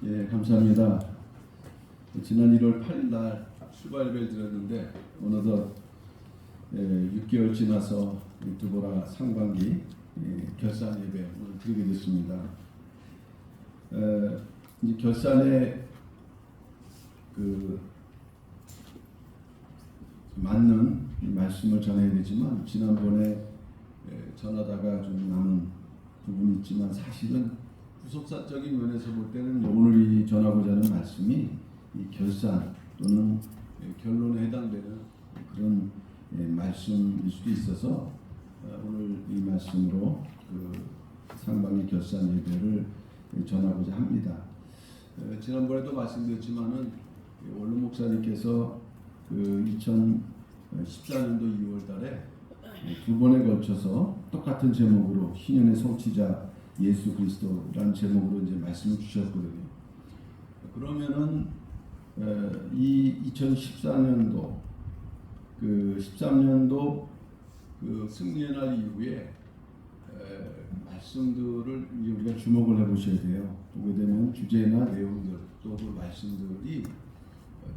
예, 감사합니다. 지난 1월 8일 날 출발 예배를 드렸는데 어느덧 6개월 지나서 두보라 상반기 결산 예배 오늘 드리게 됐습니다. 이제 결산에 그 맞는 말씀을 전해야 되지만 지난번에 전하다가 좀 남은 부분이 있지만 사실은 구속사적인 면에서 볼 때는 오늘 전하고자 하는 말씀이 이 결산 또는 결론에 해당되는 그런 말씀일 수도 있어서 오늘 이 말씀으로 그 상반기 결산 예배를 전하고자 합니다. 지난번에도 말씀드렸지만은 원로 목사님께서 그 2014년도 2월달에 두 번에 걸쳐서 똑같은 제목으로 신현의 성취자 예수 그리스도라는 제목으로 이제 말씀을 주셨거든요. 그러면은 이 2014년도 그 13년도 그 승리의 날 이후에 말씀들을 우리가 주목을 해보셔야 돼요. 보게 되면 주제나 내용들 또 그 말씀들이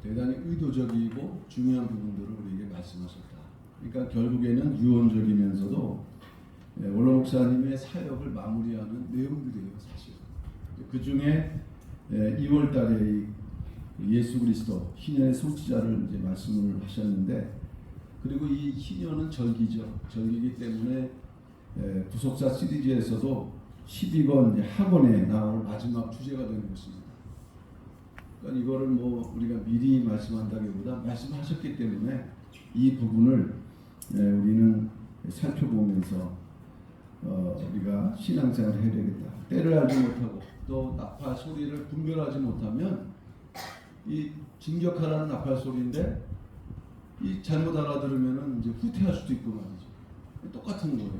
대단히 의도적이고 중요한 부분들을 우리에게 말씀하셨다. 그러니까 결국에는 유언적이면서도 원로 목사님의 사역을 마무리하는 내용들이에요, 사실. 그 중에 2월달에 예수 그리스도 신현의 성취자를 이제 말씀을 하셨는데, 그리고 이 신현은 절기죠. 절기이기 때문에 구속사 시리즈에서도 12권 이제 학원에 나올 마지막 주제가 되는 것입니다. 그러니까 이거를 뭐 우리가 미리 말씀한다기보다 말씀하셨기 때문에 이 부분을 우리는 살펴보면서 우리가 신앙생활을 해야 되겠다. 때를 알지 못하고 또 나팔 소리를 분별하지 못하면 이 진격하라는 나팔 소리인데 이 잘못 알아들으면은 이제 후퇴할 수도 있고 말이죠. 똑같은 거예요.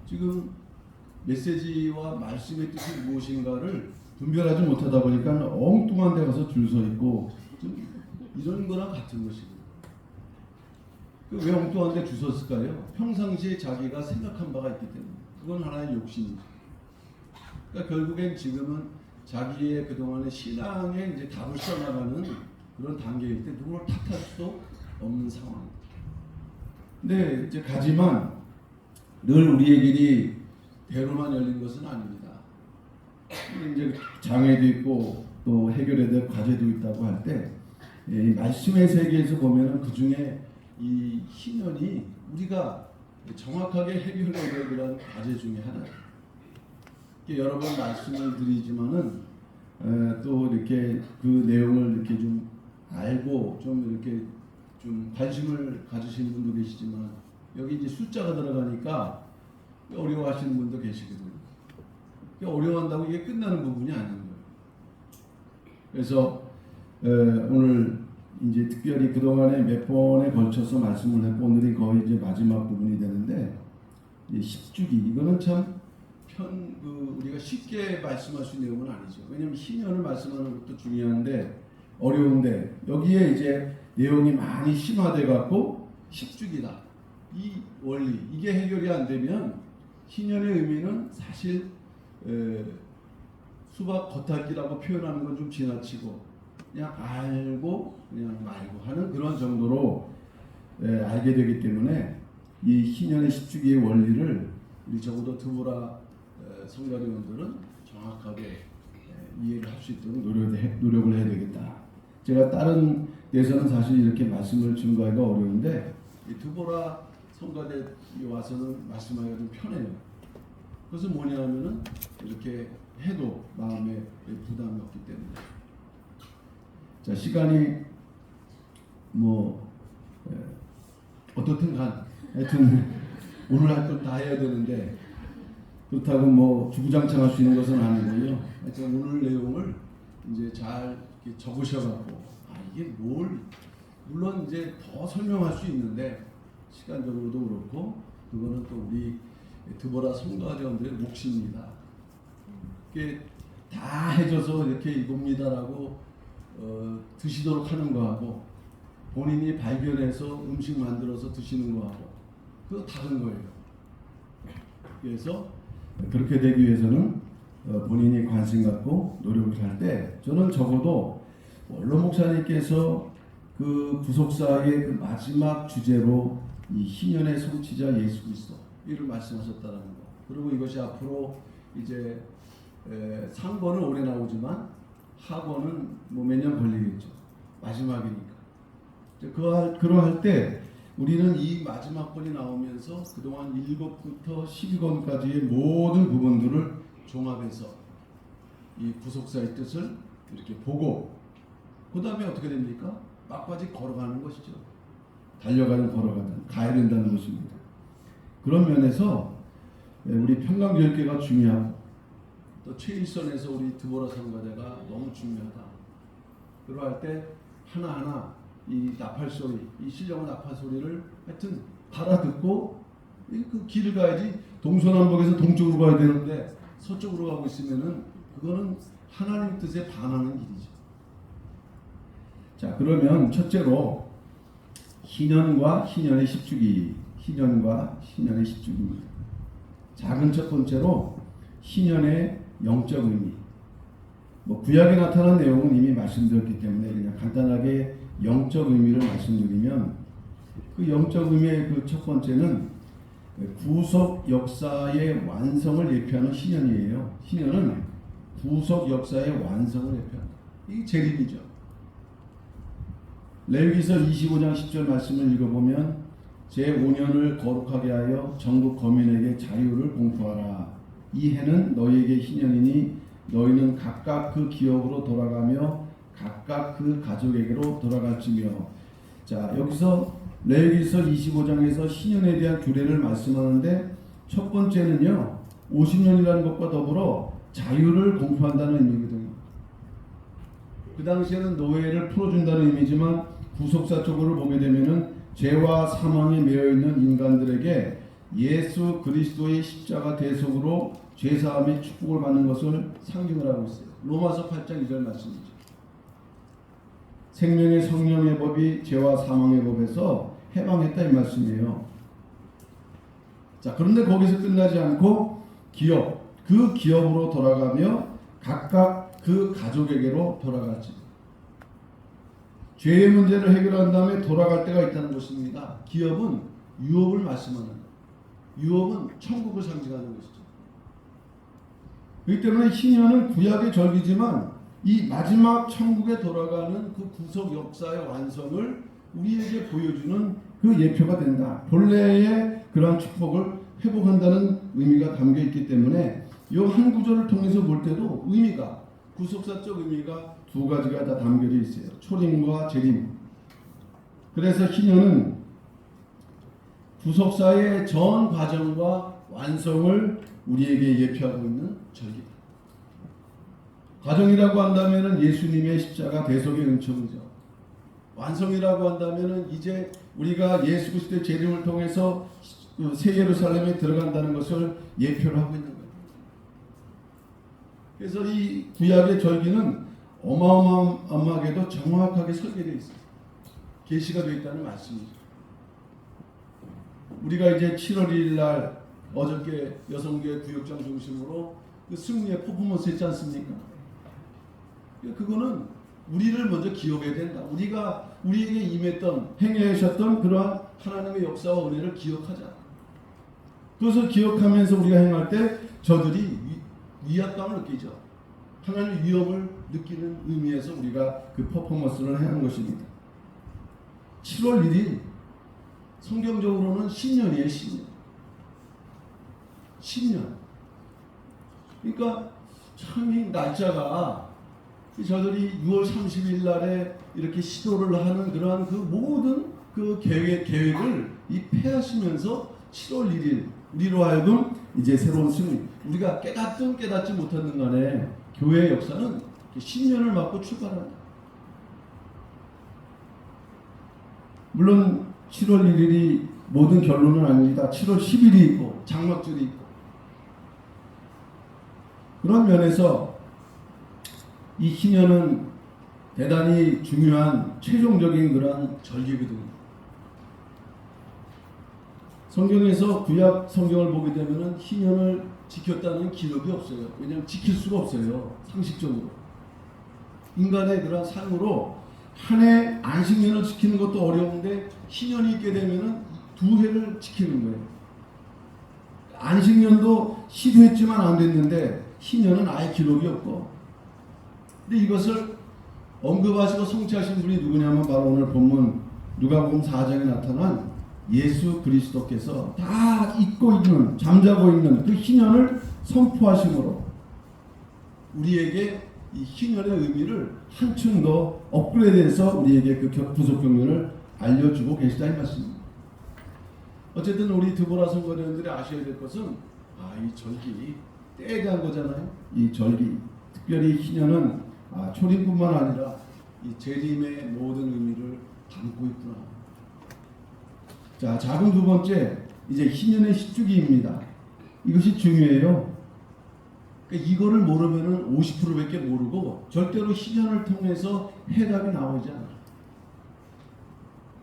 지금 메시지와 말씀의 뜻이 무엇인가를 분별하지 못하다 보니까 엉뚱한 데 가서 줄 서 있고 좀 이런 거랑 같은 것이고. 왜 엉뚱한 데 줄 섰을까요? 평상시에 자기가 생각한 바가 있기 때문에. 그건 하나의 욕심이죠. 그러니까 결국엔 지금은 자기의 그동안의 신앙에 이제 답을 써나가는 그런 단계일 때 누구를 탓할 수도 없는 상황입니다. 근데 이제 가지만 늘 우리의 길이 대로만 열린 것은 아닙니다. 이제 장애도 있고 또 해결해야 될 과제도 있다고 할 때 말씀의 세계에서 보면은 그 중에 이 신현이 우리가 정확하게 해결해야 될 그런 과제 중에 하나예요. 여러 번 말씀을 드리지만은 또 이렇게 그 내용을 이렇게 좀 알고 좀 이렇게 좀 관심을 가지시는 분도 계시지만 여기 이제 숫자가 들어가니까 어려워하시는 분도 계시거든요. 어려워한다고 이게 끝나는 부분이 아닌 거예요. 그래서 오늘 이제 특별히 그동안에 몇 번에 걸쳐서 말씀을 했고 오늘이 거의 이제 마지막 부분이 되는데 10주기 이거는 참 우리가 쉽게 말씀할 수 있는 내용은 아니죠. 왜냐하면 신현을 말씀하는 것도 중요한데 어려운데 여기에 이제 내용이 많이 심화돼 갖고 10주기다. 이 원리 이게 해결이 안 되면 신현의 의미는 사실 수박 겉핥기라고 표현하는 건 좀 지나치고 그냥 알고 그냥 말고 하는 그런 정도로 알게 되기 때문에 이 신현의 10주기의 원리를 우리 적어도 두보라 성가대원들은 정확하게 이해를 할 수 있도록 노력을 해야 되겠다. 제가 다른 데서는 사실 이렇게 말씀을 증거하기가 어려운데 이 두보라 성가대에 와서는 말씀하기가 좀 편해요. 그것은 뭐냐면은 이렇게 해도 마음에 부담이 없기 때문에. 자, 시간이 뭐 어떻든 간 하여튼 오늘 할 건 다 해야 되는데 그렇다고 뭐 주구장창 할 수 있는 것은 아니고요. 하여튼 오늘 내용을 이제 잘 이렇게 적으셔갖고 이게 뭘 물론 이제 더 설명할 수 있는데 시간적으로도 그렇고 그거는 또 우리 두보라 성가대원들의 몫입니다. 이게 다 해줘서 이렇게 이겁니다라고 드시도록 하는 거하고 본인이 발견해서 음식 만들어서 드시는 거하고 그거 다른 거예요. 그래서 그렇게 되기 위해서는 본인이 관심 갖고 노력을 할 때 저는 적어도 원로 목사님께서 그 구속사의 그 마지막 주제로 이 희년의 성취자 예수 그리스도 이를 말씀하셨다는 거. 그리고 이것이 앞으로 이제 상권은 오래 나오지만 하권은 뭐 몇 년 걸리겠죠. 마지막이니까. 그러할 때 우리는 이 마지막 권이 나오면서 그동안 1권부터 12권까지의 모든 부분들을 종합해서 이 구속사의 뜻을 이렇게 보고 그 다음에 어떻게 됩니까? 막바지 걸어가는 것이죠. 걸어가는 가야 된다는 것입니다. 그런 면에서 우리 평강교회가 중요하고 또 최일선에서 우리 드보라 선가대가 너무 중요하다. 그러할 때 하나하나 이 나팔 소리, 이 신령한 나팔 소리를 하여튼 알아듣고 그 길을 가야지. 동서남북에서 동쪽으로 가야 되는데 서쪽으로 가고 있으면은 그거는 하나님 뜻에 반하는 길이죠. 자, 그러면 첫째로 희년과 희년의 10주기, 희년과 희년의 10주기입니다. 작은 첫 번째로 희년의 영적 의미. 뭐 구약에 나타난 내용은 이미 말씀드렸기 때문에 그냥 간단하게 영적 의미를 말씀드리면 그 영적 의미의 그 첫 번째는 구속 역사의 완성을 예표하는 희년이에요. 희년은 구속 역사의 완성을 예표한다. 이게 재림이죠. 레위기서 25장 10절 말씀을 읽어보면 제5년을 거룩하게 하여 전국 거민에게 자유를 공포하라. 이 해는 너희에게 희년이니 너희는 각각 그 기업으로 돌아가며 각각 그 가족에게로 돌아갈지며. 자, 여기서 레위기서 25장에서 희년에 대한 규례를 말씀하는데 첫 번째는요 50년이라는 것과 더불어 자유를 공포한다는 의미거든요. 그 당시에는 노예를 풀어준다는 의미지만 구속사 쪽으로 보게 되면은 죄와 사망에 매여있는 인간들에게 예수 그리스도의 십자가 대속으로 죄사함의 축복을 받는 것을 상징을 하고 있어요. 로마서 8장 2절 말씀이죠. 생명의 성령의 법이 죄와 사망의 법에서 해방했다 이 말씀이에요. 자, 그런데 거기서 끝나지 않고 기업, 그 기업으로 돌아가며 각각 그 가족에게로 돌아갔지. 죄의 문제를 해결한 다음에 돌아갈 때가 있다는 것입니다. 기업은 유업을 말씀하는 거예요. 유업은 천국을 상징하는 것이죠. 그렇기 때문에 희년은 구약의 절기지만 이 마지막 천국에 돌아가는 그 구속 역사의 완성을 우리에게 보여주는 그 예표가 된다. 본래의 그러한 축복을 회복한다는 의미가 담겨 있기 때문에 이 한 구절을 통해서 볼 때도 의미가 구속사적 의미가 두 가지가 다 담겨져 있어요. 초림과 재림. 그래서 희년은 구속사의 전 과정과 완성을 우리에게 예표하고 있는 절기다. 과정이라고 한다면 예수님의 십자가 대속의 은총이죠. 완성이라고 한다면 이제 우리가 예수 그리스도의 재림을 통해서 새 예루살렘에 들어간다는 것을 예표를 하고 있는 거예요. 그래서 이 구약의 절기는 어마어마하게도 정확하게 설계되어 있어요. 계시가 되어 있다는 말씀이죠. 우리가 이제 7월 1일 날 어저께 여성교회 구역장 중심으로 그 승리의 퍼포먼스 했지 않습니까? 그거는 우리를 먼저 기억해야 된다. 우리가 우리에게 임했던 행하셨던 그러한 하나님의 역사와 은혜를 기억하자. 그것을 기억하면서 우리가 행할 때 저들이 위압감을 느끼죠. 하나님의 위협을 느끼는 의미에서 우리가 그 퍼포먼스를 하는 것입니다. 7월 1일 성경적으로는 신년이에요. 신년. 그러니까 참 이 날짜가 저들이 6월 30일 날에 이렇게 시도를 하는 그러한 그 모든 그 계획을 이 폐하시면서 7월 1일 우리로 하여금 이제 새로운 승리. 우리가 깨닫든 깨닫지 못하든 간에 교회의 역사는 신년을 맞고 출발한다. 물론 7월 1일이 모든 결론은 아닙니다. 7월 10일이 있고 장막절이 있고 그런 면에서 이 희년은 대단히 중요한 최종적인 그런 절기거든요. 성경에서 구약 성경을 보게 되면은 희년을 지켰다는 기록이 없어요. 왜냐하면 지킬 수가 없어요. 상식적으로. 인간의 그런 삶으로 한 해 안식년을 지키는 것도 어려운데 희년이 있게 되면은 두 해를 지키는 거예요. 안식년도 시도했지만 안 됐는데 희년은 아예 기록이 없고. 근데 이것을 언급하시고 성취하신 분이 누구냐면 바로 오늘 본문 누가복음 4장에 나타난 예수 그리스도께서 다 잊고 있는, 잠자고 있는 그 희년을 선포하심으로 우리에게 이 희년의 의미를 한층 더 업그레이드해서 우리에게 그 구속 경륜을 알려주고 계시다 이 말씀입니다. 어쨌든 우리 드보라 선거대원들이 아셔야 될 것은 이 절기 때에 대한 거잖아요. 이 절기 특별히 희년은 초림뿐만 아니라 이 재림의 모든 의미를 담고 있구나. 자, 작은 두 번째 이제 희년의 시주기입니다. 이것이 중요해요. 그러니까 이거를 모르면은 50%밖에 모르고 절대로 희년을 통해서 해답이 나오지 않아요.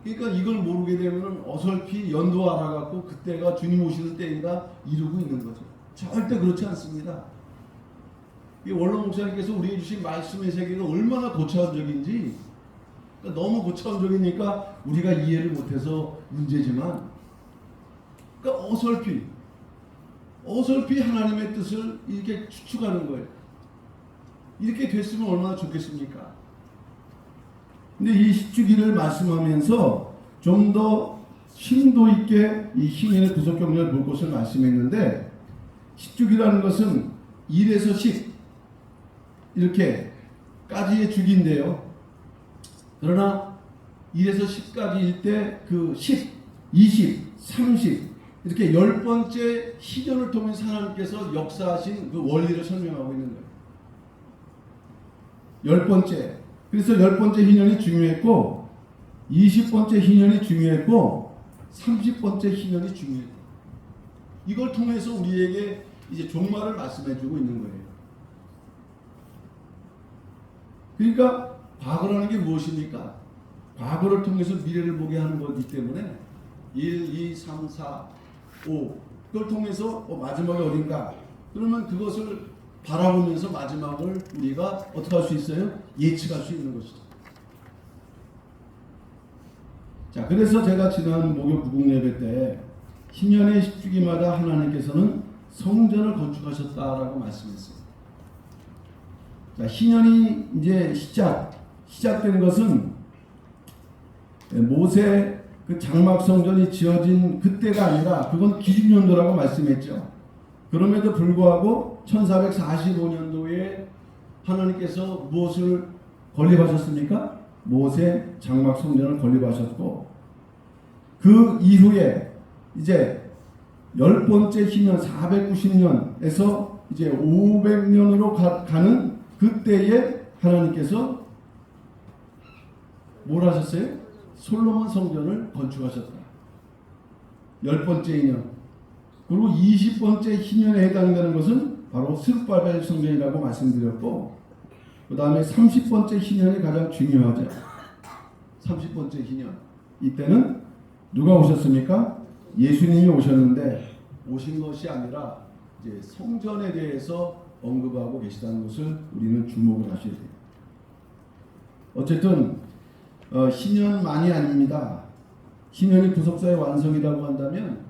그러니까 이걸 모르게 되면은 어설피 연도 알아갖고 그때가 주님 오시는 때인가 이러고 있는 거죠. 절대 그렇지 않습니다. 이 원로 목사님께서 우리에게 주신 말씀의 세계가 얼마나 고차원적인지, 그러니까 너무 고차원적이니까 우리가 이해를 못해서 문제지만, 그러니까 어설피 하나님의 뜻을 이렇게 추측하는 거예요. 이렇게 됐으면 얼마나 좋겠습니까? 근데 이 시주기를 말씀하면서 좀 더 심도 있게 이 희년의 구속 경륜을 볼 것을 말씀했는데, 시주기라는 것은 1에서 10 이렇게까지의 주기인데요. 그러나 1에서 10까지일 때 그 10, 20, 30 이렇게 10번째 희년을 통해서 하나님께서 역사하신 그 원리를 설명하고 있는 거예요. 10번째. 그래서 10번째 희년이 중요했고 20번째 희년이 중요했고 30번째 희년이 중요했고, 이걸 통해서 우리에게 이제 종말을 말씀해주고 있는 거예요. 그러니까 과거라는 게 무엇입니까? 과거를 통해서 미래를 보게 하는 거기 때문에 1, 2, 3, 4, 5 그걸 통해서 마지막에 어딘가, 그러면 그것을 바라보면서 마지막을 우리가 어떻게 할 수 있어요? 예측할 수 있는 것이죠. 자, 그래서 제가 지난 목요 구국 예배 때 희년의 시주기마다 하나님께서는 성전을 건축하셨다라고 말씀했어요. 자, 희년이 이제 시작된 것은 모세 그 장막 성전이 지어진 그때가 아니라 그건 기준연도라고 말씀했죠. 그럼에도 불구하고 1445년도에 하나님께서 무엇을 건립하셨습니까? 모세 장막 성전을 건립하셨고, 그 이후에 이제 10번째 희년 490년에서 이제 500년으로 가는 그때에 하나님께서 뭘 하셨어요? 솔로몬 성전을 건축하셨다. 10번째 희년. 그리고 20번째 희년에 해당되는 것은 바로 스룹바벨 성전이라고 말씀드렸고, 그 다음에 30번째 희년이 가장 중요하죠. 30번째 희년. 이때는 누가 오셨습니까? 예수님이 오셨는데, 오신 것이 아니라 이제 성전에 대해서 언급하고 계시다는 것을 우리는 주목을 하셔야 돼요. 어쨌든 희년만이 아닙니다. 희년이 구속사의 완성이라고 한다면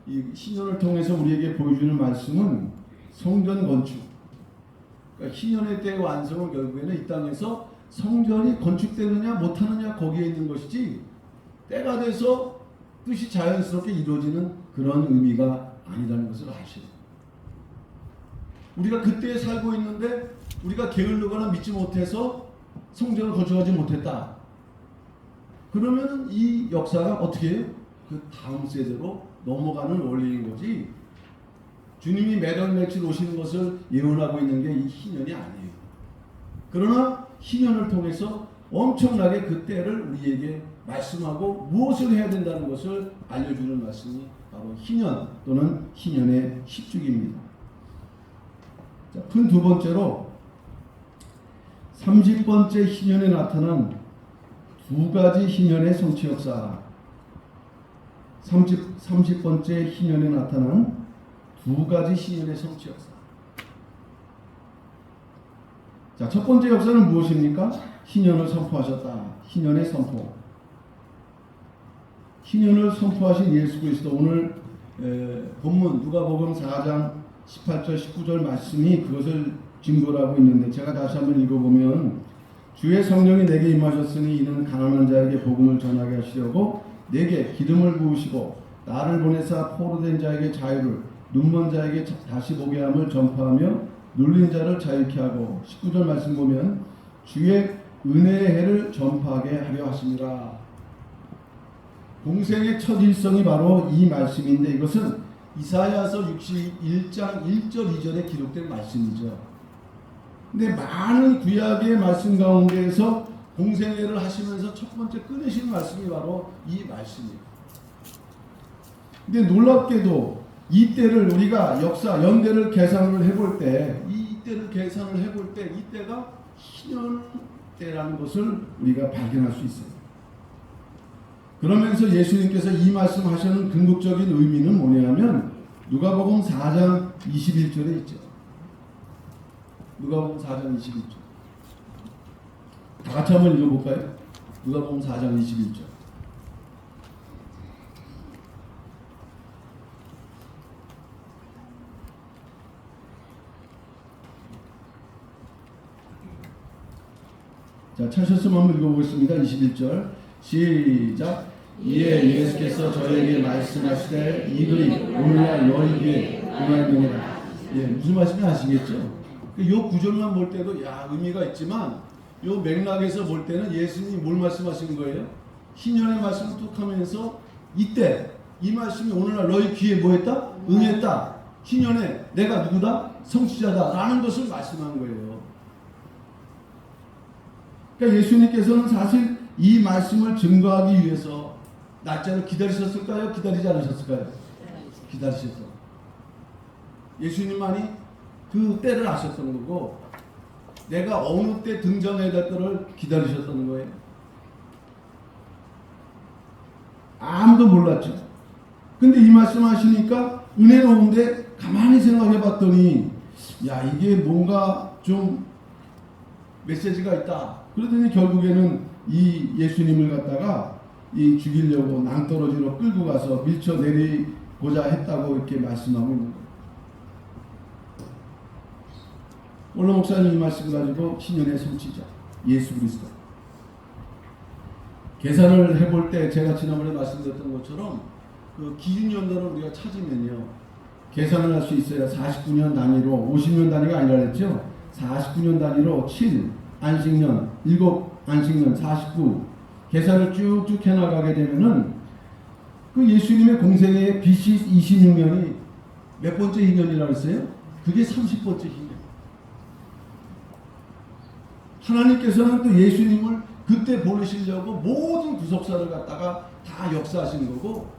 이 희년을 통해서 우리에게 보여주는 말씀은 성전 건축. 그러니까 희년의 때의 완성은 결국에는 이 땅에서 성전이 건축되느냐 못하느냐 거기에 있는 것이지, 때가 돼서 뜻이 자연스럽게 이루어지는 그런 의미가 아니라는 것을 아시죠. 우리가 그때에 살고 있는데 우리가 게을르거나 믿지 못해서 성전을 건축하지 못했다. 그러면 이 역사가 어떻게 해요? 그 다음 세대로 넘어가는 원리인 거지, 주님이 매달 며칠 오시는 것을 예언하고 있는 게 이 희년이 아니에요. 그러나 희년을 통해서 엄청나게 그 때를 우리에게 말씀하고 무엇을 해야 된다는 것을 알려주는 말씀이 바로 희년 또는 희년의 시주기입니다. 자, 큰 두 번째로 30번째 희년에 나타난 두 가지 희년의 성취 역사. 30번째 희년에 나타난 두 가지 희년의 성취 역사. 자, 첫 번째 역사는 무엇입니까? 희년을 선포하셨다. 희년의 선포. 희년을 선포하신 예수 그리스도. 오늘 본문 누가복음 4장 18절 19절 말씀이 그것을 증거로 하고 있는데, 제가 다시 한번 읽어보면, 주의 성령이 내게 임하셨으니 이는 가난한 자에게 복음을 전하게 하시려고 내게 기름을 부으시고 나를 보내사 포로된 자에게 자유를, 눈먼 자에게 다시 보게 함을 전파하며 눌린 자를 자유케 하고, 19절 말씀 보면 주의 은혜의 해를 전파하게 하려 하십니다. 공생의 첫 일성이 바로 이 말씀인데, 이것은 이사야서 61장 1절 2절에 기록된 말씀이죠. 근데 많은 구약의 말씀 가운데에서 공생애를 하시면서 첫 번째 꺼내신 말씀이 바로 이 말씀이에요. 근데 놀랍게도 이 때를 우리가 역사 연대를 계산을 해볼 때, 이때를 계산을 해볼 때 이때가 희년 때라는 것을 우리가 발견할 수 있어요. 그러면서 예수님께서 이 말씀하시는 궁극적인 의미는 뭐냐면 누가복음 4장 21절에 있죠. 누가복음 4장 21절. 다 같이 한번 읽어볼까요? 누가복음 4장 21절. 자, 찾으셨으면 한번 읽어보겠습니다. 21절 시작. 이에 예수께서 저에게 말씀하시되 이들이 오늘날 너희에게 응하느니라. 예, 무슨 말씀인지 아시겠죠? 이 구절만 볼 때도 의미가 있지만 이 맥락에서 볼 때는 예수님이 뭘 말씀하시는 거예요? 희년의 말씀을 뚝 하면서 이때 이 말씀이 오늘날 너희 귀에 뭐 했다? 응했다. 희년에 내가 누구다? 성취자다 라는 것을 말씀한 거예요. 그러니까 예수님께서는 사실 이 말씀을 증거하기 위해서 날짜를 기다리셨을까요? 기다리지 않으셨을까요? 기다리셨어. 예수님만이 그 때를 아셨던 거고, 내가 어느 때 등장해야 될 때를 기다리셨던 거예요. 아무도 몰랐죠. 근데 이 말씀 하시니까 은혜로운데 가만히 생각해 봤더니 이게 뭔가 좀 메시지가 있다. 그러더니 결국에는 이 예수님을 갖다가 죽이려고 낭떠러지로 끌고 가서 밀쳐내리고자 했다고 이렇게 말씀하고 있는 거예요. 오늘 목사님 이 말씀 가지고 희년의 성취자 예수 그리스도. 계산을 해볼 때 제가 지난번에 말씀드렸던 것처럼 그 기준연도를 우리가 찾으면요, 계산을 할 수 있어요. 49년 단위로, 50년 단위가 아니라 그랬죠. 49년 단위로 7 안식년, 7 안식년, 49 계산을 쭉쭉 해나가게 되면은 그 예수님의 공생의 BC 26년이 몇 번째 희년이라고 했어요? 그게 30번째 희년. 하나님께서는 또 예수님을 그때 보내시려고 모든 구속사를 갖다가 다 역사하신 거고,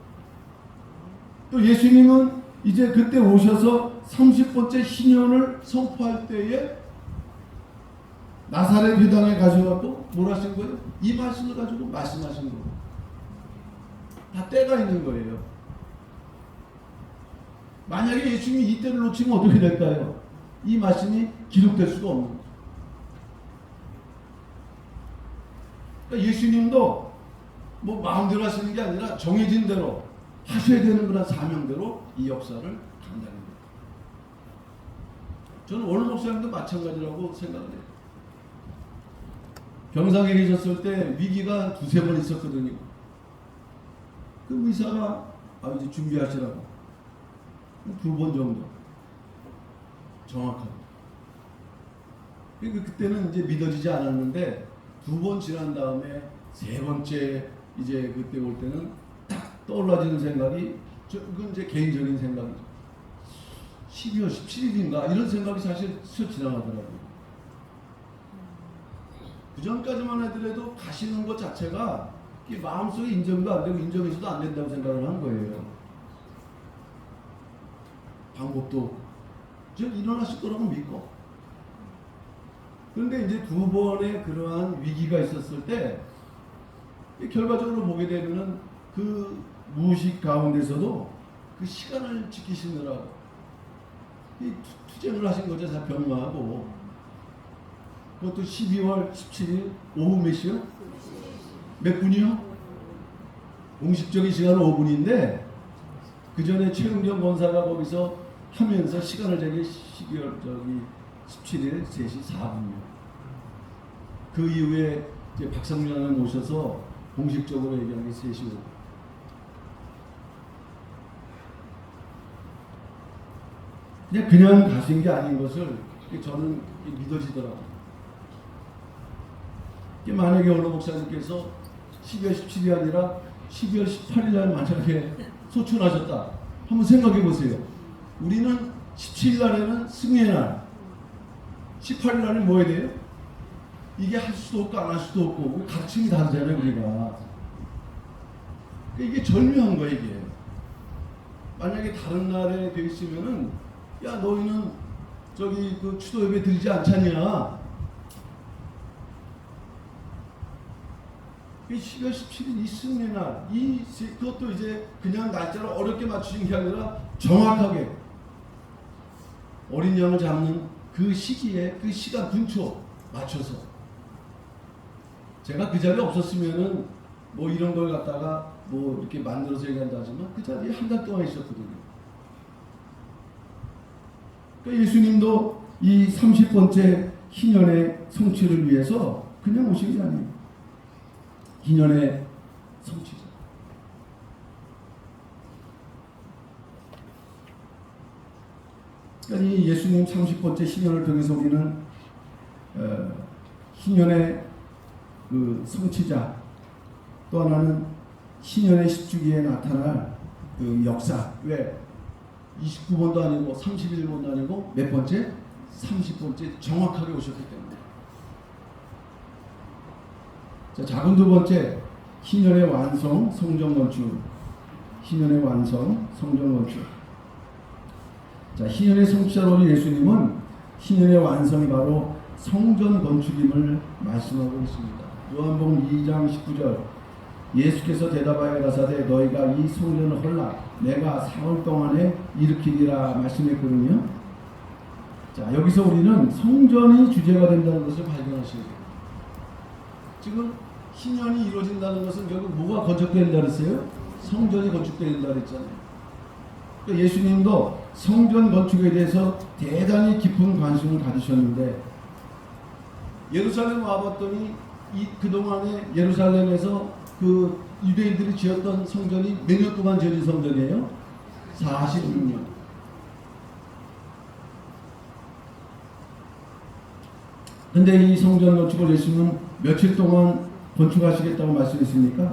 또 예수님은 이제 그때 오셔서 30번째 희년을 선포할 때에 나사렛 회당에 가셔갖고 뭘 하신 거예요? 이 말씀을 가지고 말씀하신 거예요. 다 때가 있는 거예요. 만약에 예수님이 이 때를 놓치면 어떻게 될까요? 이 말씀이 기록될 수가 없는 거예요. 그러니까 예수님도 뭐 마음대로 하시는 게 아니라 정해진 대로 하셔야 되는 그런 사명대로 이 역사를 한다는 거예요. 저는 오늘 목사님도 마찬가지라고 생각을 해요. 병상에 계셨을 때 위기가 두세 번 있었거든요. 그 의사가 이제 준비하시라고 2번 정도 정확하게. 그때는 이제 믿어지지 않았는데 2번 지난 다음에 3번째 이제 그때 올 때는 딱 떠올라지는 생각이, 그건 이제 개인적인 생각이죠. 12월 17일인가 이런 생각이 사실 스쳐 지나가더라고요. 그 전까지만 하더라도 가시는 것 자체가 마음속에 인정도 안 되고 인정해서도 안 된다고 생각을 한 거예요. 방법도 좀 일어나실 거라고 믿고. 그런데 이제 2번의 그러한 위기가 있었을 때 결과적으로 보게 되면은 그 무식 가운데서도 그 시간을 지키시느라고 이 투쟁을 하신 거죠. 다 병마하고. 그것도 12월 17일 오후 몇 시요? 몇 분이요? 공식적인 시간은 5분인데 그 전에 최은경 권사가 거기서 하면서 시간을 재기 12월 17일 3시 4분이요. 그 이후에 이제 박상준을 모셔서 공식적으로 얘기한 게 3시 5분. 그냥 가신 게 아닌 것을 저는 믿어지더라고요. 만약에 어느 목사님께서 12월 17일이 아니라 12월 18일 날 만약에 소천하셨다. 한번 생각해 보세요. 우리는 17일 날에는 승리의 날, 18일 날은 뭐 해야 돼요? 이게 할 수도 없고 안 할 수도 없고 가르침이 다르잖아요, 우리가. 이게 절묘한 거예요, 이게. 만약에 다른 날에 돼 있으면은 야, 너희는 저기 그 추도 예배 드리지 않잖냐. 12월 17일 이 승리의 날, 그것도 이제 그냥 날짜를 어렵게 맞추신 게 아니라 정확하게 어린 양을 잡는 그 시기에 그 시간 분초 맞춰서 제가 그 자리에 없었으면은 뭐 이런 걸 갖다가 뭐 이렇게 만들어서 얘기한다 하지만 그 자리에 한 달 동안 있었거든요. 그러니까 예수님도 이 30번째 희년의 성취를 위해서 그냥 오신 게 아니에요. 희년의 성취자. 그러니까 이 예수님 30번째 희년을 통해서 우리는 희년의 그 성취자, 또 하나는 희년의 10주기에 나타날 그 역사. 왜? 29번도 아니고 31번도 아니고 몇 번째? 30번째 정확하게 오셨기 때문에. 자, 작은 두 번째, 희년의 완성, 성전 건축. 희년의 완성, 성전 건축. 자, 희년의 성취자로 예수님은 희년의 완성이 바로 성전 건축임을 말씀하고 있습니다. 요한복음 2장 19절. 예수께서 대답하여 가사대 너희가 이 성전을 헐라 내가 사흘 동안에 일으키리라 말씀했거든요. 자, 여기서 우리는 성전이 주제가 된다는 것을 발견하셔야 돼요. 지금 희년이 이루어진다는 것은 결국 뭐가 건축된다 그랬어요? 성전이 건축된다 그랬잖아요. 그러니까 예수님도 성전 건축에 대해서 대단히 깊은 관심을 가지셨는데 예루살렘 와봤더니 그동안에 예루살렘에서 그 유대인들이 지었던 성전이 몇 년 동안 지어진 성전이에요? 46년. 근데 이 성전 건축을 예수님은 며칠 동안 건축하시겠다고 말씀했습니까?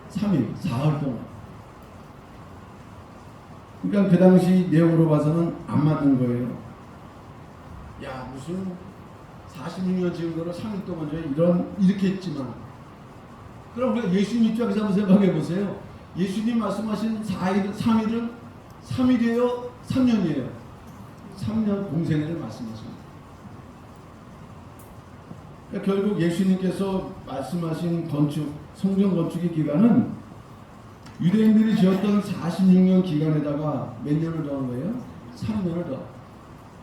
3일, 4일 동안. 그러니까 그 당시 내용으로 봐서는 안 맞는 거예요. 야, 무슨 46년 지은 거를 3일 동안 이렇게 했지만, 그럼 우리가 예수님 입장에서 한번 생각해 보세요. 예수님 말씀하신 4일, 3일은 3일이에요? 3년이에요? 3년 공생애를 말씀하십니다. 그러니까 결국 예수님께서 말씀하신 건축, 성전 건축의 기간은 유대인들이 지었던 46년 기간에다가 몇 년을 더한 거예요? 3년을 더.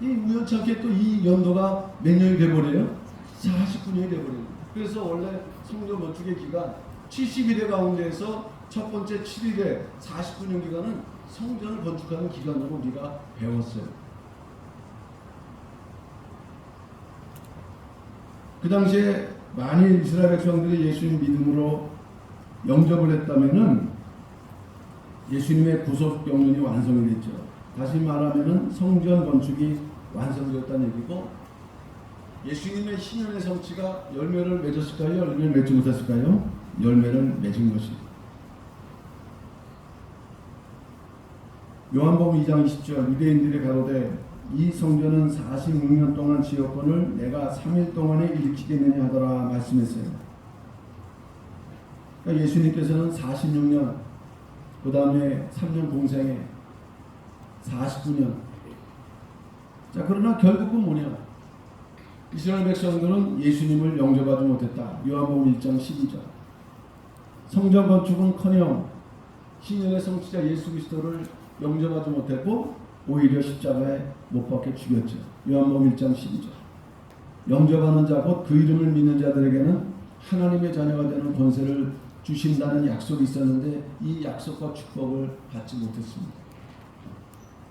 이 우연찮게 또 이 연도가 몇 년이 돼버려요? 49년이 돼버려요. 그래서 원래 성전 건축의 기간 70일의 가운데에서 첫 번째 7일에 49년 기간은 성전을 건축하는 기간으로 우리가 배웠어요. 그 당시에 만일 이스라엘 백성들이 예수님 믿음으로 영접을 했다면은 예수님의 구속 경륜이 완성이 됐죠. 다시 말하면은 성전 건축이 완성되었다는 얘기고, 예수님의 희년의 성취가 열매를 맺었을까요? 열매를 맺지 못했을까요? 열매를 맺은 것입니다. 요한복음 2장 20절 유대인들이 가로되 이 성전은 46년 동안 지었거늘 내가 3일 동안에 일으키겠느냐 하더라 말씀했어요. 그러니까 예수님께서는 46년, 그 다음에 3년 공생애, 49년. 자, 그러나 결국은 뭐냐? 이스라엘 백성들은 예수님을 영접하지 못했다. 요한복음 1장 12절. 성전 건축은커녕 신년의 성취자 예수 그리스도를 영접하지 못했고 오히려 십자가에 못 박혀 죽였죠. 요한복음 1장 12절. 영접하는 자 곧 그 이름을 믿는 자들에게는 하나님의 자녀가 되는 권세를 주신다는 약속이 있었는데 이 약속과 축복을 받지 못했습니다.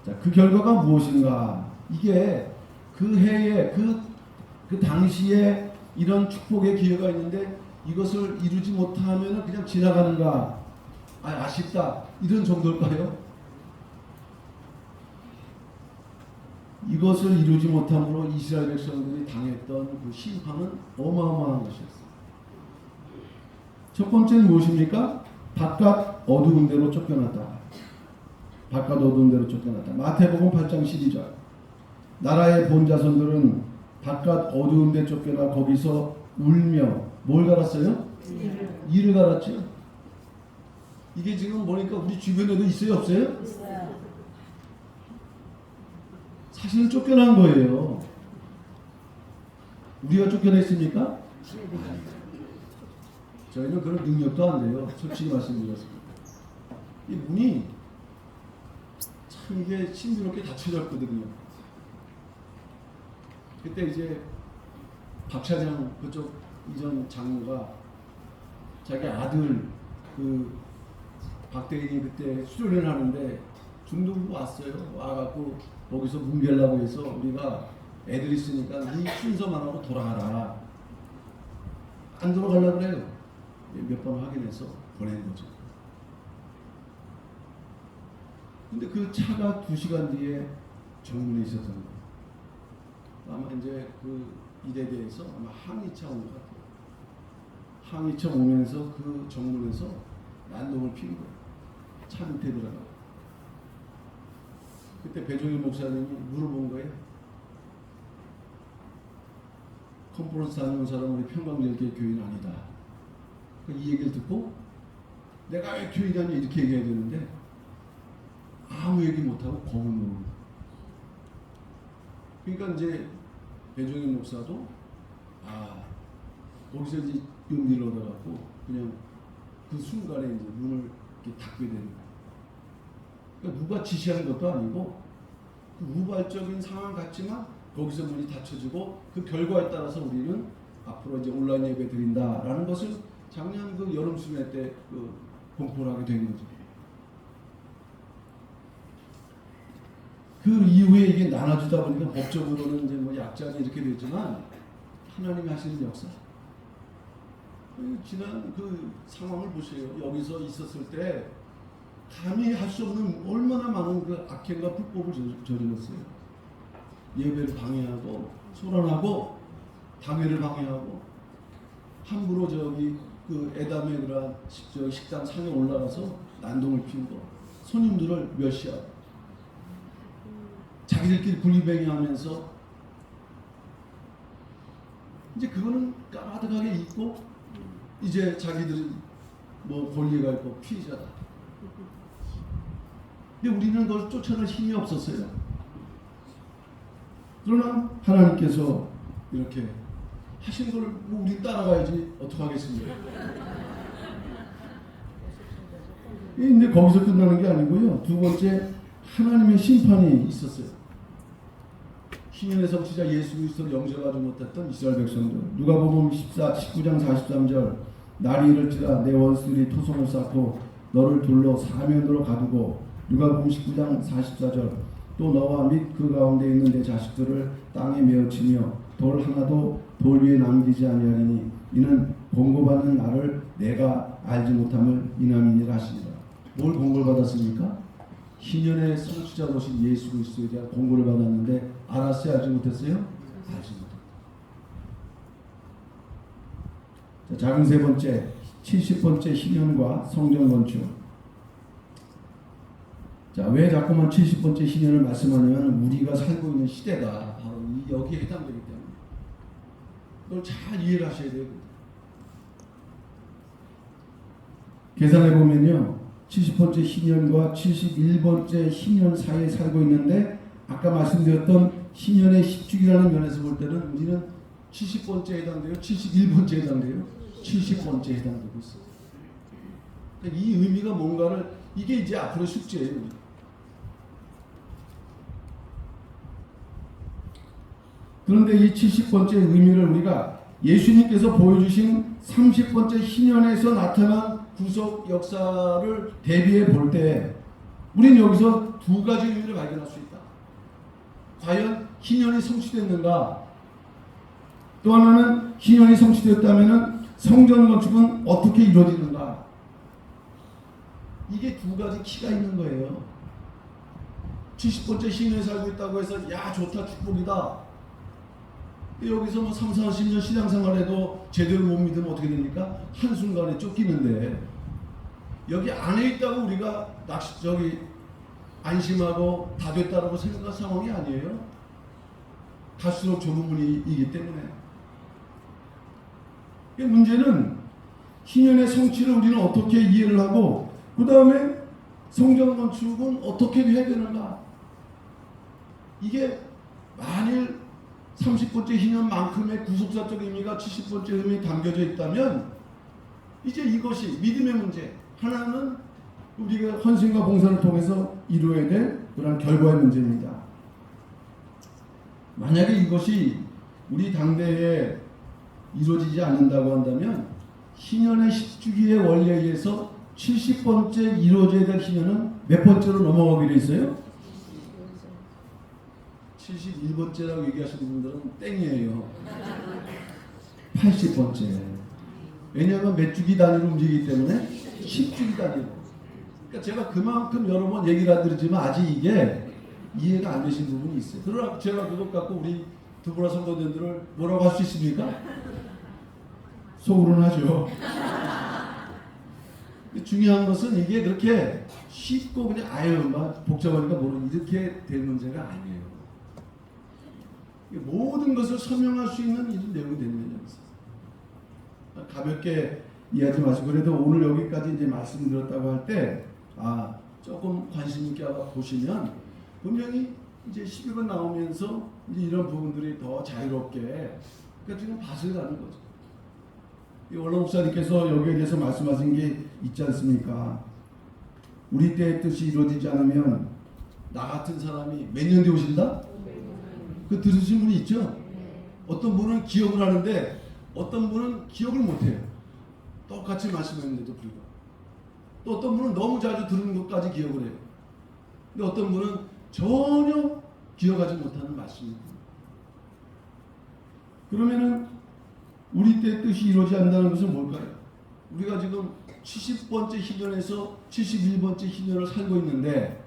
자, 그 결과가 무엇인가? 이게 그 해에 그 당시에 이런 축복의 기회가 있는데 이것을 이루지 못하면 그냥 지나가는가? 아쉽다. 이런 정도일까요? 이것을 이루지 못함으로 이스라엘 백성들이 당했던 그 심판은 어마어마한 것이었어요. 첫 번째는 무엇입니까? 바깥 어두운 데로 쫓겨났다. 바깥 어두운 데로 쫓겨났다. 마태복음 8장 12절. 나라의 본 자손들은 바깥 어두운 데 쫓겨나 거기서 울며 뭘 갈았어요? 이를 갈았죠. 이게 지금 보니까 우리 주변에도 있어요, 없어요? 있어요. 사실은 쫓겨난 거예요. 우리가 쫓겨냈습니까? 저희는 그런 능력도 안 돼요. 솔직히 말씀드렸습니다. 이 문이 참 이게 신비롭게 닫혀졌거든요. 그때 이제 박 차장 그쪽 이전 장로가 자기 아들 그 박대인이 그때 수련을 하는데 중동으로 왔어요. 와갖고 거기서 뭉개려고 해서 우리가 애들 있으니까 네 순서만 하고 돌아가라. 안 돌아가려고 그래요. 몇 번 확인해서 보낸 거죠. 근데 그 차가 2시간 뒤에 정문에 있었던 거예요. 아마 이제 그 일에 대해서 아마 항의차 온 것 같아요. 항의차 오면서 그 정문에서 난동을 피운 거예요. 차 밑에 들어가. 그때 배종희 목사님이 물어본 거예요. 컨퍼런스 다니는 사람은 우리 평강절개 교회는 아니다. 이 얘기를 듣고 내가 왜 교회냐니 이렇게 얘기해야 되는데 아무 얘기 못하고 검을 먹는 거예요. 그러니까 이제 배종희 목사도 거기서 이제 용기를 얻어갖고 그냥 그 순간에 이제 문을 이렇게 닫게 되는 거예요. 그러니까 누가 지시한 것도 아니고 그 우발적인 상황 같지만 거기서 문이 닫혀지고 그 결과에 따라서 우리는 앞으로 이제 온라인 예배 드린다라는 것을 작년 그 여름 수련회 때 그 공포를 하게 된 거죠. 그 이후에 이게 나눠주다 보니까 법적으로는 이제 뭐 약자니 이렇게 됐지만 하나님이 하시는 역사. 지난 그 상황을 보세요. 여기서 있었을 때 감히 할 수 없는 얼마나 많은 그 악행과 불법을 저질렀어요. 예배를 방해하고 소란하고 당회를 방해하고 함부로 저기 그 에담의 그런 식당 상에 올라가서 난동을 피우고 손님들을 멸시하고 자기들끼리 분리배기하면서 이제 그거는 까마득하게 있고 이제 자기들이 뭐 권리가 있고 피해자다. 근데 우리는 그걸 쫓아낼 힘이 없었어요. 그러나 하나님께서 이렇게 하신 걸 뭐 우리 따라가야지 어떡하겠습니까? 근데 거기서 끝나는 게 아니고요. 두 번째 하나님의 심판이 있었어요. 신년의 성취자 예수 그리스도를 영접하지 못했던 이스라엘 백성들. 누가복음 19장 43절 날이 이를지라 내 원수들이 토성을 쌓고 너를 둘러 사면으로 가두고 누가복음 19장 44절 또 너와 및 그 가운데 있는 내 자식들을 땅에 메어치며 돌 하나도 돌 위에 남기지 아니하리니 이는 공고받는 나를 내가 알지 못함을 인함이니라 하시니라. 뭘 공고를 받았습니까? 신년의 성취자로신 예수 그리스도에 대한 공고를 받았는데 알았어요? 알지 못했어요? 알지 못했다. 자, 작은 세 번째 70번째 신년과 성전 건축. 자, 왜 자꾸만 70번째 신년을 말씀하냐면 우리가 살고 있는 시대가 바로 여기에 해당되기 때문에 그걸 잘 이해를 하셔야 돼요. 계산해 보면요 70번째 신년과 71번째 신년 사이에 살고 있는데 아까 말씀드렸던 신년의 10주기라는 면에서 볼 때는 우리는 70번째에 해당돼요? 71번째에 해당돼요? 70번째에 해당되고 있어요. 그러니까 이 의미가 뭔가를 이게 이제 앞으로 숙제예요. 그런데 이 70번째 의미를 우리가 예수님께서 보여주신 30번째 희년에서 나타난 구속 역사를 대비해 볼 때 우리는 여기서 두 가지 의미를 발견할 수 있다. 과연 희년이 성취됐는가? 또 하나는 희년이 성취됐다면 성전 건축은 어떻게 이루어지는가? 이게 두 가지 키가 있는 거예요. 70번째 희년에 살고 있다고 해서 야 좋다 축복이다. 여기서 뭐 3, 40년 신앙생활해도 제대로 못 믿으면 어떻게 됩니까? 한순간에 쫓기는데 여기 안에 있다고 우리가 안심하고 다 됐다라고 생각할 상황이 아니에요. 갈수록 좁은 문이기 때문에. 문제는 희년의 성취를 우리는 어떻게 이해를 하고 그 다음에 성전 건축은 어떻게 해야 되는가? 이게 만일 30번째 희년만큼의 구속사적 의미가 70번째 의미에 담겨져 있다면 이제 이것이 믿음의 문제, 하나는 우리가 헌신과 봉사를 통해서 이루어야 될 그런 결과의 문제입니다. 만약에 이것이 우리 당대에 이루어지지 않는다고 한다면 희년의 10주기의 원리에 의해서 70번째 이루어져야 될 희년은 몇 번째로 넘어가기로 했어요? 71번째라고 얘기하시는 분들은 땡이에요. 80번째. 왜냐하면 몇 주기 단위로 움직이기 때문에 10주기 단위로. 그러니까 제가 그만큼 여러 번 얘기를 하드리지만 아직 이게 이해가 안 되신 부분이 있어요. 그러나 제가 그것 갖고 우리 두보라 성도님들을 뭐라고 할 수 있습니까? 속으로는 하죠. 중요한 것은 이게 그렇게 쉽고 그냥 막 복잡하니까 모르는 이렇게 될 문제가 아니에요. 모든 것을 설명할 수 있는 이런 내용이 되는 거죠. 가볍게 이해하지 마시고 그래도 오늘 여기까지 이제 말씀드렸다고 할 때 조금 관심 있게 보시면 분명히 이제 11번 나오면서 이제 이런 부분들이 더 자유롭게 그러니까 지금 밭을 가는 거죠. 원로 목사님께서 여기에 대해서 말씀하신 게 있지 않습니까? 우리 때의 뜻이 이루어지지 않으면 나 같은 사람이 몇 년 뒤에 오신다? 그 들으신 분이 있죠? 어떤 분은 기억을 하는데 어떤 분은 기억을 못해요. 똑같이 말씀했는데도 불구하고. 또 어떤 분은 너무 자주 들은 것까지 기억을 해요. 근데 어떤 분은 전혀 기억하지 못하는 말씀입니다. 그러면은 우리 때 뜻이 이루어지지 않는다는 것은 뭘까요? 우리가 지금 70번째 희년에서 71번째 희년을 살고 있는데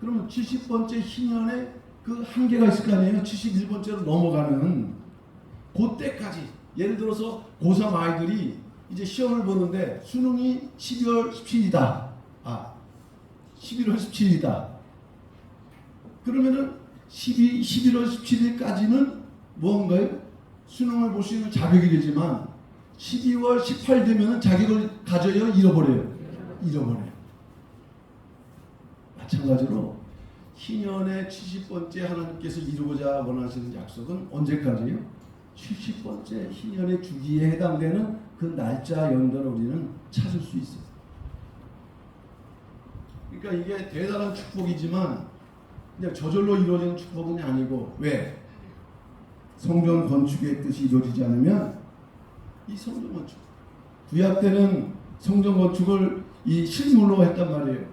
그러면 70번째 희년에 그 한계가 있을 거 아니에요. 71번째로 넘어가는 그때까지 예를 들어서 고3 아이들이 이제 시험을 보는데 수능이 12월 17일이다. 11월 17일이다. 그러면은 11월 17일까지는 뭔가요? 수능을 볼 수 있는 자격이 되지만 12월 18일 되면은 자격을 가져야 잃어버려요. 마찬가지로 희년의 70번째 하나님께서 이루고자 원하시는 약속은 언제까지요? 70번째 희년의 주기에 해당되는 그 날짜 연도를 우리는 찾을 수 있어요. 그러니까 이게 대단한 축복이지만 그냥 저절로 이루어지는 축복은 아니고 왜? 성전 건축의 뜻이 이루어지지 않으면 이 성전 건축 구약 때는 성전 건축을 이 실물로 했단 말이에요.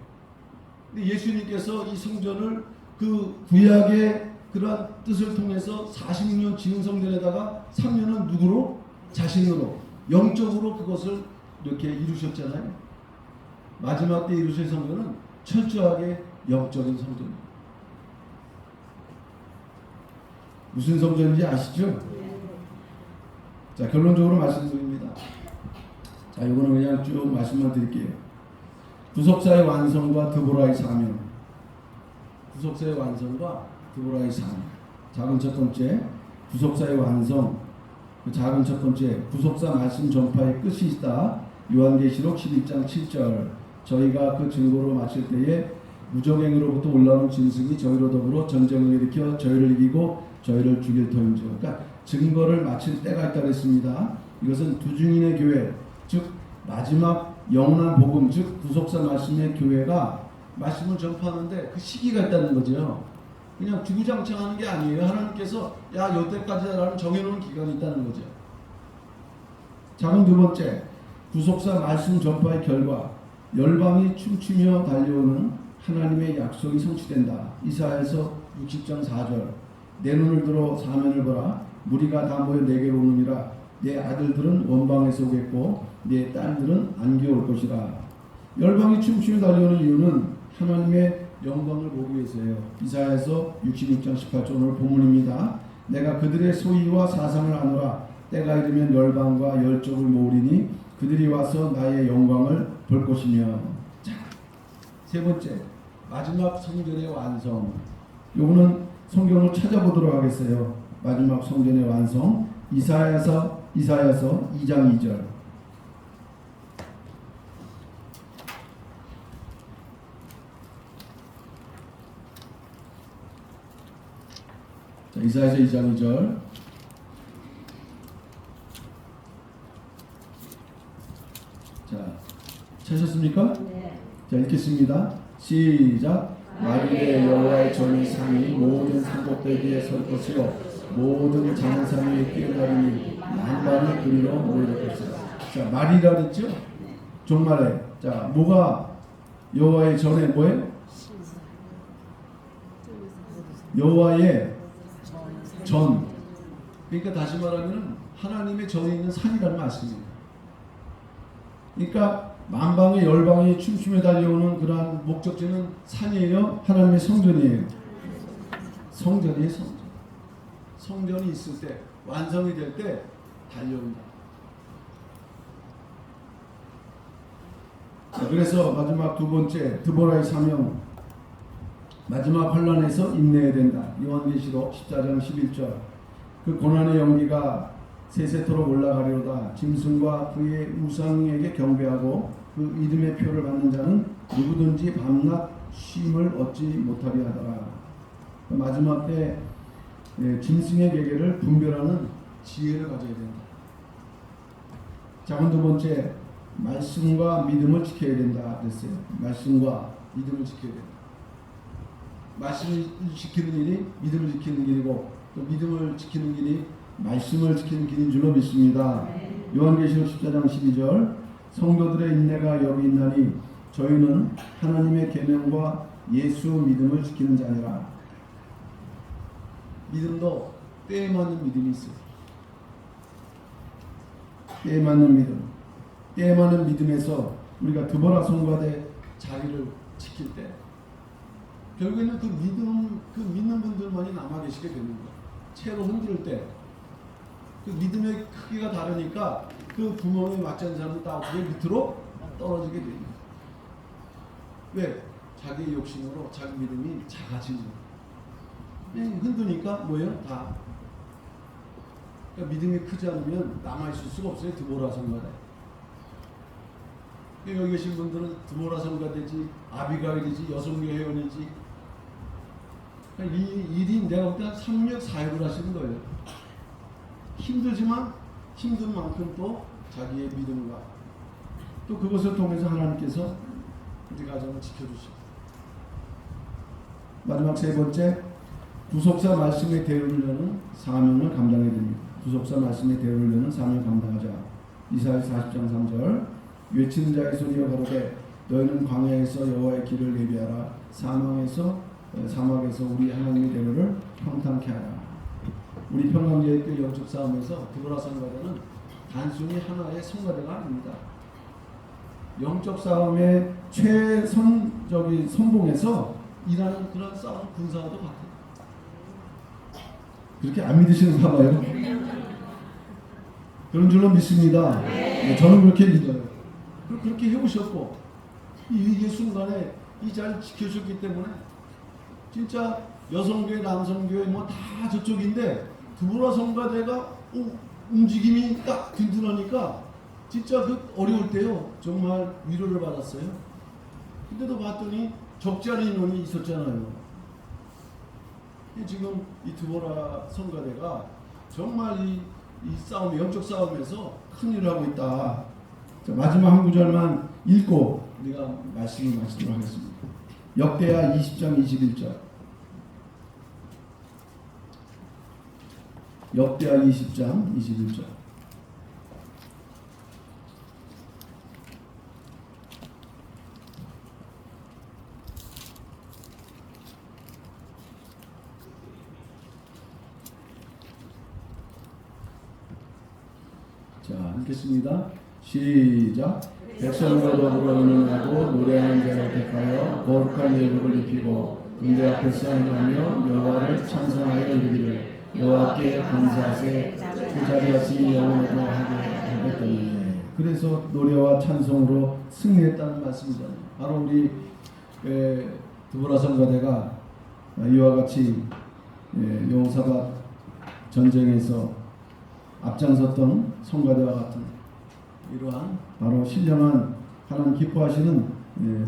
근데 예수님께서 이 성전을 그 구약의 그러한 뜻을 통해서 46년 지은 성전에다가 3년은 누구로? 자신으로 영적으로 그것을 이렇게 이루셨잖아요. 마지막 때 이루실 성전은 철저하게 영적인 성전입니다. 무슨 성전인지 아시죠? 자, 결론적으로 말씀드립니다. 자, 이거는 그냥 쭉 말씀만 드릴게요. 구속사의 완성과 드보라의 사명. 구속사의 완성과 드보라의 사명. 작은 첫 번째, 구속사의 완성. 그 작은 첫 번째, 구속사 말씀 전파의 끝이 있다. 요한계시록 11장 7절. 저희가 그 증거로 마칠 때에 무정행으로부터 올라오는 짐승이 저희로 더불어 전쟁을 일으켜 저희를 이기고 저희를 죽일 터인지. 그러니까 증거를 마칠 때가 있다고 했습니다. 이것은 두 증인의 교회, 즉 마지막 영원한 복음 즉 구속사 말씀의 교회가 말씀을 전파하는데 그 시기가 있다는 거죠. 그냥 주구장창하는 게 아니에요. 하나님께서 야 요때까지라는 정해놓은 기간이 있다는 거죠. 자문 두 번째, 구속사 말씀 전파의 결과 열방이 춤추며 달려오는 하나님의 약속이 성취된다. 이사야서 60장 4절. 내 눈을 들어 사면을 보라. 무리가 다 모여 내게로 오느니라. 내 아들들은 원방에서 오겠고 내 딸들은 안겨 올 것이라. 열방이 춤추며 달려오는 이유는 하나님의 영광을 보기 위해서예요. 이사야서 66장 18절 오늘 본문입니다. 내가 그들의 소위와 사상을 아노라. 때가 이르면 열방과 열족을 모으리니 그들이 와서 나의 영광을 볼 것이며. 자, 세 번째, 마지막 성전의 완성. 요거는 성경을 찾아보도록 하겠어요. 마지막 성전의 완성. 이사야서 2장 2절. 자, 이사야서 2장 2절. 자, 찾으셨습니까? 네. 자, 읽겠습니다. 시작. 만일에 여호와의 전이 상이 모든 산꼭대기에 설 것이요 모든 장산 위에 뛰어나리니 만반의 그리로 모일 것이다. 자, 말이라 그랬죠? 종말에. 자, 뭐가 여호와의 전에 뭐예요? 여호와의 전. 그러니까 다시 말하면 하나님의 전에 있는 산이라는 말씀입니다. 그러니까 만방의 열방이 춤추며 달려오는 그러한 목적지는 산이에요? 하나님의 성전이에요? 성전이에요, 성전. 성전이 있을 때, 완성이 될 때 달려온다. 자, 그래서 마지막 두 번째, 드보라의 사명. 마지막 환란에서 인내해야 된다. 요한계시록 14장 11절. 그 고난의 연기가 세세토록 올라가리로다. 짐승과 그의 우상에게 경배하고 그 이름의 표를 받는 자는 누구든지 밤낮 쉼을 얻지 못하게 하더라. 마지막 때 짐승의 계계를 분별하는 지혜를 가져야 된다. 자, 두 번째, 말씀과 믿음을 지켜야 된다 그랬어요. 말씀과 믿음을 지켜야 된다. 말씀을 지키는 일이 믿음을 지키는 길이고 또 믿음을 지키는 길이 말씀을 지키는 길인 줄로 믿습니다. 요한계시록 14장 12절. 성도들의 인내가 여기 있나니 저희는 하나님의 계명과 예수 믿음을 지키는 자니라. 믿음도 때에 맞는 믿음이 있어요. 때에 맞는 믿음. 때에 맞는 믿음에서 우리가 드보라 성가대 자리를 지킬 때 결국에는 그 믿는 분들만이 남아 계시게 되는 거예요. 채로 흔들 때 그 믿음의 크기가 다르니까 그 구멍에 맞지 않는 사람은 딱 그게 밑으로 떨어지게 됩니다. 왜? 자기 욕심으로 자기 믿음이 작아지는 거예요. 흔드니까 뭐예요? 다. 그러니까 믿음이 크지 않으면 남아있을 수가 없어요. 드보라 성가대. 여기 계신 분들은 드보라 성가대지 아비가일이지 여성교 회원이지. 그러니까 이 일이 내가 볼 때 한 3년 4일을 하시는 거예요. 힘들지만 힘든 만큼 또 자기의 믿음과 또 그것을 통해서 하나님께서 우리 가정을 지켜주시고. 마지막 세 번째, 구속사 말씀의 대우를 여는 사명을 감당해야 됩니다. 구속사 말씀의 대우를 여는 사명을 감당하자. 이사야서 40장 3절. 외치는 자의 소리여 가로되 너희는 광야에서 여호와의 길을 예비하라. 사막에서 우리 하나님의 대우를 평탄케 하라. 우리 평강제일교회 영적 싸움에서 드보라 성가대는 단순히 하나의 성가대가 아닙니다. 영적 싸움의 최선적인 선봉에서 일하는 그런 싸움 군사와도 같아요. 그렇게 안 믿으시는 가 봐요. 그런 줄로 믿습니다. 네, 저는 그렇게 믿어요. 그렇게 해오셨고 이 위기의 순간에 이 자리를 지켜주셨기 때문에 진짜 여성교회, 남성교회 뭐 다 저쪽인데 드보라 성가대가 움직임이 딱 든든하니까 진짜 그 어려울 때요 정말 위로를 받았어요. 근데도 봤더니 적지 않은 인원이 있었잖아요. 지금 이 드보라 성가대가 정말 이 싸움, 영적 싸움에서 큰 일을 하고 있다. 자, 마지막 한 구절만 읽고 우리가 말씀을 마치도록 하겠습니다. 역대하 20장 21절. 역대하 20장 21절. 자, 읽겠습니다. 시작. 백성과 더불어 의논하고 노래하는 자를 택하여 거룩한 예복을 입히고 군대 앞에서 행하며 여호와를 찬송하여 이르기를 여호와께 감사하세 그 자리하시니 영원토록 하게 하겠더니. 그래서 노래와 찬송으로 승리했다는 말씀이잖아요. 바로 우리 드보라 선거대가 이와 같이 여호사밧 전쟁에서 앞장섰던 성가대와 같은 이러한 바로 신령한 하나님 기뻐하시는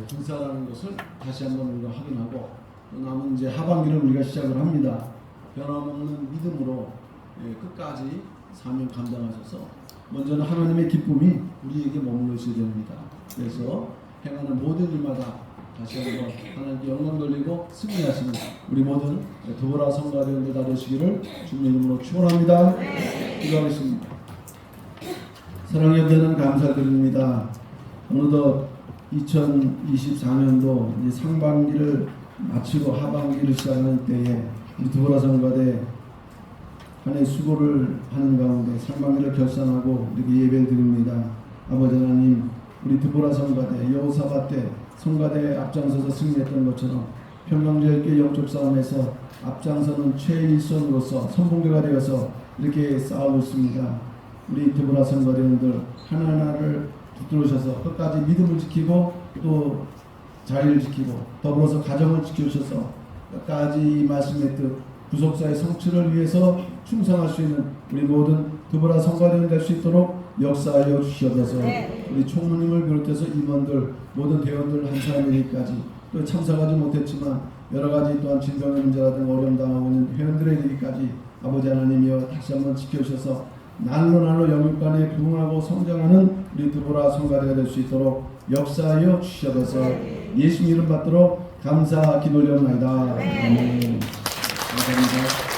군사라는 것을 다시 한번 우리가 확인하고 또 남은 이제 하반기를 우리가 시작을 합니다. 변함없는 믿음으로 끝까지 사명 감당하셔서 먼저는 하나님의 기쁨이 우리에게 머물러 있어야 됩니다. 그래서 행하는 모든 일마다 다시 한번 하나님께 영광 돌리고 승리하시는 우리 모든 드보라 성가대원들 다 되시기를 주님의 이름으로 축원합니다. 기도하겠습니다. 사랑의 대는 감사드립니다. 어느덧 2024년도 상반기를 마치고 하반기를 시작하는 때에 우리 드보라 성가대 한 해 수고를 하는 가운데 상반기를 결산하고 이렇게 예배를 드립니다. 아버지 하나님, 우리 드보라 성가대 여호사밧 때 성가대에 앞장서서 승리했던 것처럼 평강제일교회 영적 싸움에서 앞장서는 최일선으로서 선봉대가 되어서 이렇게 싸우고 있습니다. 우리 드보라 성가대원들 하나하나를 붙들으셔서 끝까지 믿음을 지키고 또 자리를 지키고 더불어서 가정을 지켜주셔서 끝까지 이 말씀의 뜻 구속사의 성취를 위해서 충성할 수 있는 우리 모든 드보라 성가대원 될 수 있도록 역사하여 주시옵소서. 우리 총무님을 비롯해서 임원들 모든 대원들 한 사람에게까지 또 참석하지 못했지만 여러 가지 또한 질병의 문제라든 어려움 당하고 있는 회원들에게까지 아버지 하나님이여 다시 한번 지켜주셔서 날로 영육간에 부흥하고 성장하는 우리 드보라 성가대가 될 수 있도록 역사하여 주시옵소서. 예수님 이름 받도록 감사 기도 올려옵나이다. 아멘. 감사합니다.